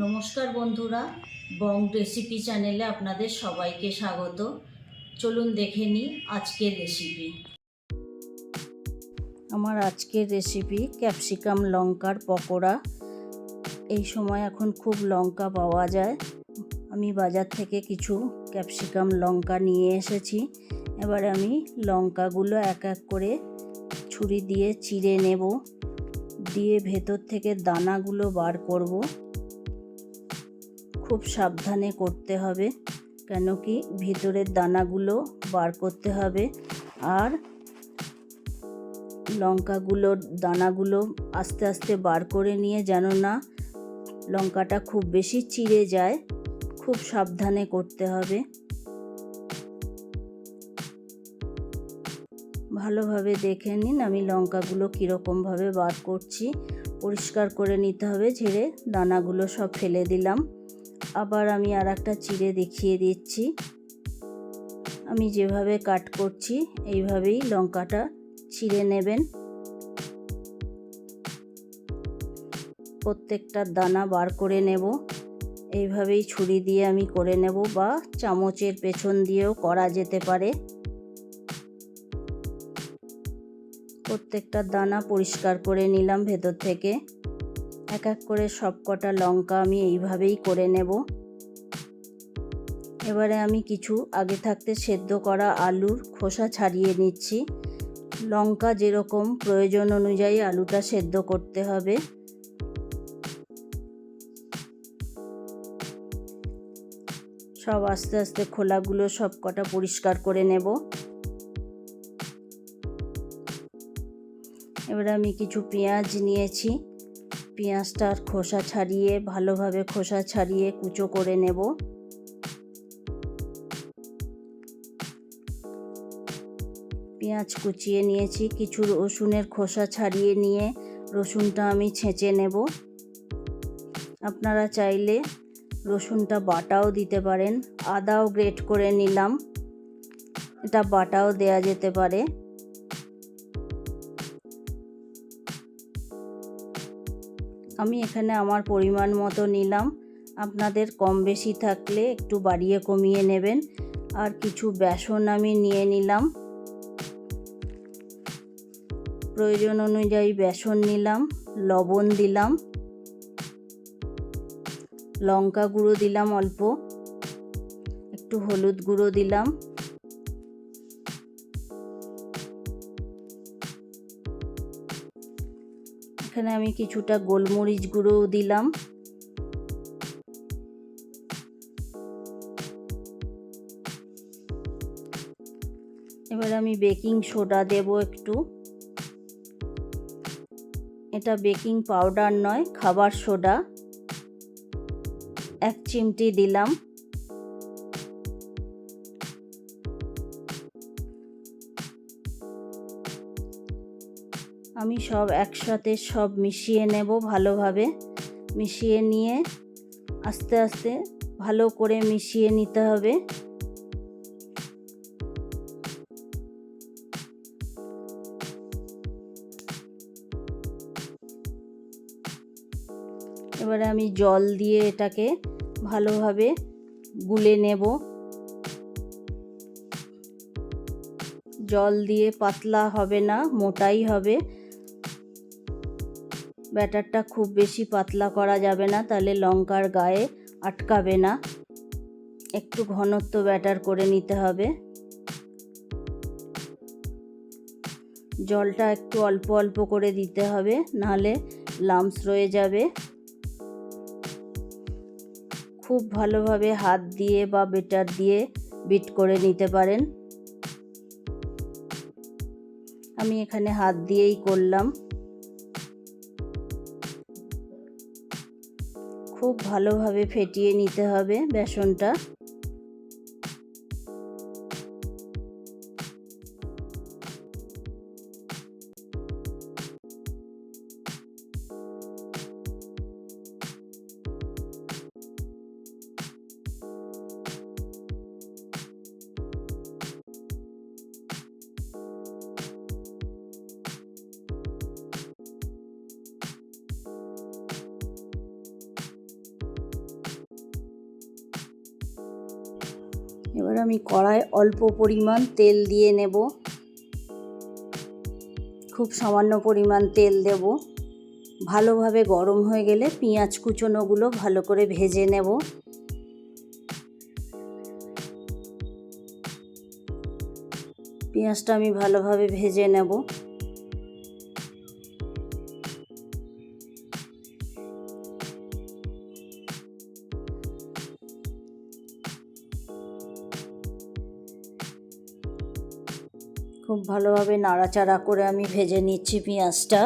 নমস্কার বন্ধুরা, বং রেসিপি চ্যানেলে আপনাদের সবাইকে স্বাগত। চলুন দেখে নিই আজকের রেসিপি। আমার আজকের রেসিপি ক্যাপসিকাম লঙ্কার পকোড়া। এই সময় এখন খুব লঙ্কা পাওয়া যায়। আমি বাজার থেকে কিছু ক্যাপসিকাম লঙ্কা নিয়ে এসেছি। এবারে আমি লঙ্কাগুলো এক এক করে ছুরি দিয়ে চিড়ে নেব, দিয়ে ভেতর থেকে দানাগুলো বার করব। খুব সাবধানে করতে হবে, কেন কি ভিতরের দানাগুলো বার করতে হবে। আর লঙ্কাগুলোর দানাগুলো আস্তে আস্তে বার করে নিয়ে যেন না লঙ্কাটা খুব বেশি চিড়ে যায়, খুব সাবধানে করতে হবে। ভালোভাবে দেখে নিন আমি লঙ্কাগুলো কীরকমভাবে বার করছি। পরিষ্কার করে নিতে হবে, ঝেড়ে দানাগুলো সব ফেলে দিলাম। আবার আমি আর একটা চিড়ে দেখিয়ে দিচ্ছি। আমি যেভাবে কাট করছি এইভাবেই লঙ্কাটা চিড়ে নেবেন। প্রত্যেকটা দানা বার করে নেব। এইভাবেই ছুরি দিয়ে আমি করে নেব, বা চামচের পেছন দিয়েও করা যেতে পারে। প্রত্যেকটা দানা পরিষ্কার করে নিলাম ভেতর থেকে। এক এক করে সব কটা লঙ্কা আমি এইভাবেই করে নেব। এবারে আমি কিছু আগে থাকতে সেদ্ধ করা আলুর খোসা ছাড়িয়ে নিচ্ছি। লঙ্কা যেরকম প্রয়োজন অনুযায়ী আলুটা সেদ্ধ করতে হবে। সব আস্তে আস্তে খোলাগুলো সব কটা পরিষ্কার করে নেব। এবারে আমি কিছু পেঁয়াজ নিয়েছি। পেঁয়াজটার খোসা ছাড়িয়ে ভালোভাবে খোসা ছাড়িয়ে কুচো করে নেব। পেঁয়াজ কুচিয়ে নিয়েছি। কিছু রসুনের খোসা ছাড়িয়ে নিয়ে রসুনটা আমি ছেঁচে নেব। আপনারা চাইলে রসুনটা বাটাও দিতে পারেন। আদাও গ্রেট করে নিলাম, এটা বাটাও দেয়া যেতে পারে। আমি এখানে আমার পরিমাণ মতো নিলাম। আপনাদের কম বেশি থাকলে একটু বাড়িয়ে কমিয়ে নেবেন। আর কিছু বেসন আমি নিয়ে নিলাম, প্রয়োজন অনুযায়ী বেসন নিলাম। লবণ দিলাম, লঙ্কা গুঁড়ো দিলাম অল্প, একটু হলুদ গুঁড়ো দিলাম। এখানে আমি কিছুটা গোলমরিচ গুঁড়োও দিলাম। এবার আমি বেকিং সোডা দেব একটু। এটা বেকিং পাউডার নয়, খাবার সোডা। 1 চিমটি দিলাম। আমি সব একসাথে সব মিশিয়ে নেব ভালোভাবে। মিশিয়ে নিয়ে আস্তে আস্তে ভালো করে মিশিয়ে নিতে হবে। এবারে আমি জল দিয়ে এটাকে ভালোভাবে গুলে নেব। জল দিয়ে পাতলা হবে না, মোটাই হবে। ব্যাটারটা খুব বেশি পাতলা করা যাবে না, তাহলে লঙ্কার গায়ে আটকাবে না। একটু ঘনত্ব ব্যাটার করে নিতে হবে। জলটা একটু অল্প অল্প করে দিতে হবে, নাহলে লাম্পস রয়ে যাবে। খুব ভালোভাবে হাত দিয়ে বা বেটার দিয়ে বিট করে নিতে পারেন। আমি এখানে হাত দিয়েই করলাম। খুব ভালোভাবে ফেটিয়ে নিতে হবে বেসনটা। এবার আমি কড়ায় অল্প পরিমাণ তেল দিয়ে নেব, খুব সামান্য পরিমাণ তেল দেব। ভালোভাবে গরম হয়ে গেলে পেঁয়াজ কুচোনোগুলো ভালো করে ভেজে নেব। পেঁয়াজটা আমি ভালোভাবে ভেজে নেব। খুব ভালোভাবে নাড়াচাড়া করে আমি ভেজে নিচ্ছি পেঁয়াজটা।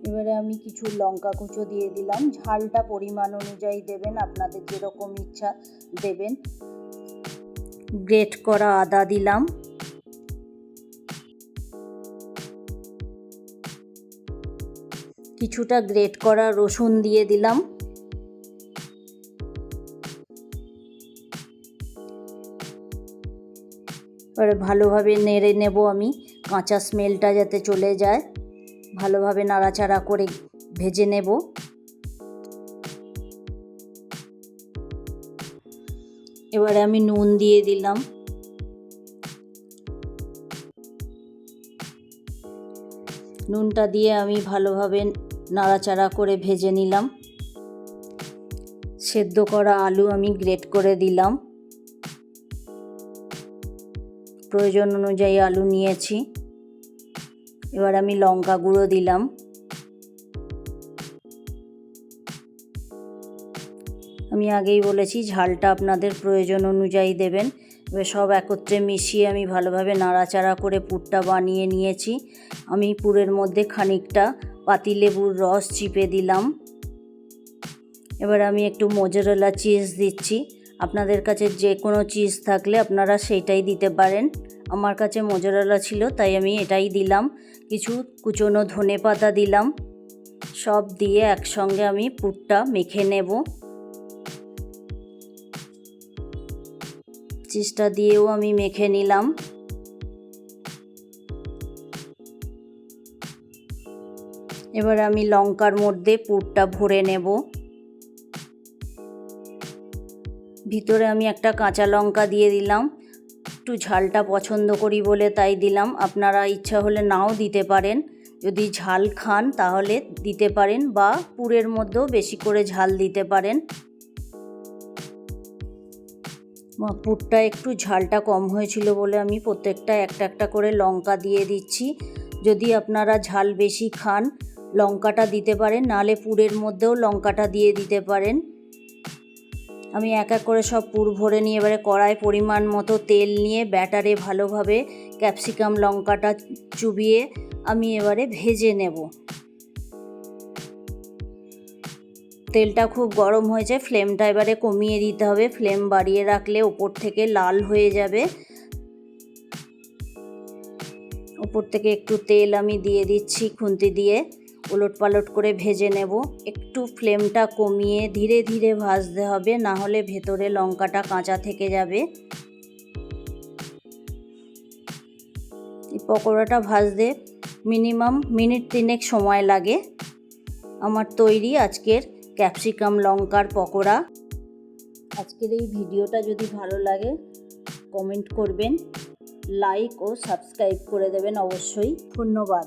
এবারে আমি কিছু লঙ্কা কুচো দিয়ে দিলাম। ঝালটা পরিমাণ অনুযায়ী দেবেন, আপনাদের যেরকম ইচ্ছা দেবেন। গ্রেট করা আদা দিলাম। কিছুটা গ্রেট করা রসুন দিয়ে দিলাম। এবারে ভালোভাবে নেড়ে নেব আমি, কাঁচা স্মেলটা যাতে চলে যায়। ভালোভাবে নাড়াচাড়া করে ভেজে নেব। এবারে আমি নুন দিয়ে দিলাম। নুনটা দিয়ে আমি ভালোভাবে নাড়াচাড়া করে ভেজে নিলাম। সেদ্ধ করা আলু আমি গ্রেট করে দিলাম। প্রয়োজন অনুযায়ী আলু নিয়েছি। এবার আমি লঙ্কা গুঁড়ো দিলাম। আমি আগেই বলেছি ঝালটা আপনাদের প্রয়োজন অনুযায়ী দেবেন। এবার সব একত্রে মিশিয়ে আমি ভালোভাবে নাড়াচাড়া করে পুরটা বানিয়ে নিয়েছি। আমি পুরের মধ্যে খানিকটা পাতিলেবুর রস চিপে দিলাম। এবার আমি একটু মোজারেলা চিজ দিচ্ছি। আপনাদের কাছে যে কোনো চিজ থাকলে আপনারা সেইটাই দিতে পারেন। আমার কাছে মোজারেলা ছিল তাই আমি এটাই দিলাম। কিছু কুচনো ধনেপাতা দিলাম। সব দিয়ে একসঙ্গে আমি পুরটা মেখে নেব। চিজটা দিয়েও আমি মেখে নিলাম। এবার আমি লঙ্কার মধ্যে পুরটা ভরে নেব। ভিতরে আমি একটা কাঁচা লঙ্কা দিয়ে দিলাম। একটু ঝালটা পছন্দ করি বলে তাই দিলাম। আপনারা ইচ্ছা হলে নাও দিতে পারেন। যদি ঝাল খান তাহলে দিতে পারেন, বা পুরের মধ্যেও বেশি করে ঝাল দিতে পারেন। পুরটা একটু ঝালটা কম হয়েছিল বলে আমি প্রত্যেকটা একটা একটা করে লঙ্কা দিয়ে দিচ্ছি। যদি আপনারা ঝাল বেশি খান লঙ্কাটা দিতে পারেন, নাহলে পুরের মধ্যেও লঙ্কাটা দিয়ে দিতে পারেন। আমি এক এক করে সব পুর ভরে নিয়ে এবারে কড়াই পরিমাণ মতো তেল নিয়ে ব্যাটারে ভালোভাবে ক্যাপসিকাম লঙ্কাটা চুবিয়ে আমি এবারে ভেজে নেব। তেলটা খুব গরম হয়েছে, ফ্লেমটা এবারে কমিয়ে দিতে হবে। ফ্লেম বাড়িয়ে রাখলে ওপর থেকে লাল হয়ে যাবে। ওপর থেকে একটু তেল আমি দিয়ে দিচ্ছি খুন্তি দিয়ে, উলট পালট করে ভেজে নেব। একটু ফ্লেমটা কমিয়ে ধীরে ধীরে ভাজতে হবে, না হলে ভেতরে লঙ্কাটা কাঁচা থেকে যাবে। এই পকোড়াটা ভাজতে মিনিমাম মিনিট 3 সময় লাগে। আমার তৈরি আজকের ক্যাপসিকাম লঙ্কার পকোড়া। আজকের এই ভিডিওটা যদি ভালো লাগে কমেন্ট করবেন, লাইক ও সাবস্ক্রাইব করে দেবেন অবশ্যই। ধন্যবাদ।